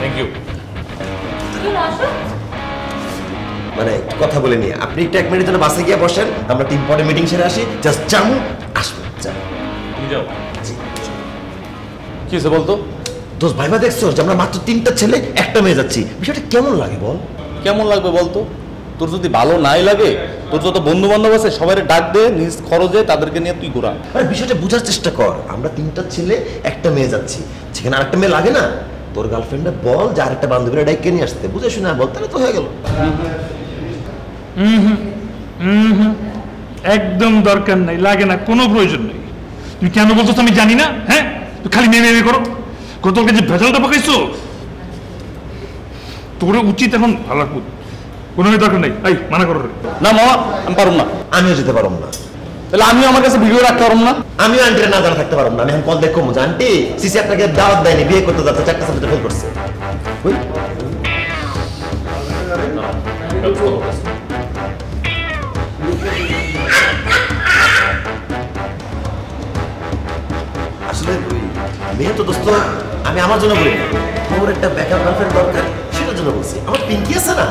Thank you. মানে কথা বলে নিয়ে আপনি একটু 1 মিনিটের জন্য বাসে গিয়ে বসেন, আমরা টিম পরে মিটিং সেরে আসি, জাস্ট যাবো আসবো। তুমি যাও। কি হয়েছে বলতো? দোষ ভাইবা দেখছো যে আমরা মাত্র 3টা ছেলে 1টা মেয়ে যাচ্ছি, বিষয়টা কেমন লাগে বল? কেমন লাগবে বলতো? তোর যদি ভালো নাই লাগে, তোর যত বন্ধু বান্ধব আছে সবাই ডাক দে, নিজ খরচে তাদেরকে নিয়ে তুই ঘোরা। আরে বিষয়টা বোঝার চেষ্টা কর, আমরা 3টা ছেলে 1টা মেয়ে যাচ্ছি, যেখানে আরেকটা মেয়ে লাগে না, তোর গার্লফ্রেন্ডে বল যে আরেকটা বান্ধবীরা ডাইকে নিয়ে আসতে, বুঝে শুনে বল, তাহলে তো হয়ে গেল। একদম দরকার নাই, লাগে না, কোনো প্রয়োজন নেই। তুমি কেন বলছো আমি জানি না? হ্যাঁ, তুই খালি মেয়ে মেয়ে করো, তোর কাছে ভেজালটা পাকাইছো। তোর উচিত এখন ভালো কোনো দরকার নেই। এই মানা করো না মামা, আমি পারব না। আমিও যেতে পারব না। তাহলে আমিও আমার কাছে ভিডিও রাখতে পারব না। আমিও আন্টির না জানা থাকতে পারব না। আমি এখন কল দেখো যে আন্টি সিসি আপনাকে দাওয়াত দেয়নি, বিয়ে করতে যাচ্ছে, 4টা সাবজেক্টে ফেল করছে। ওই আসলে মেয়ে তো দোস্ত আমি আমার জন্য বলি না, তোর একটা ব্যাকআপ গার্লফ্রেন্ড দরকার সেটার জন্য বলছি। আমার পিঙ্কি আছে না,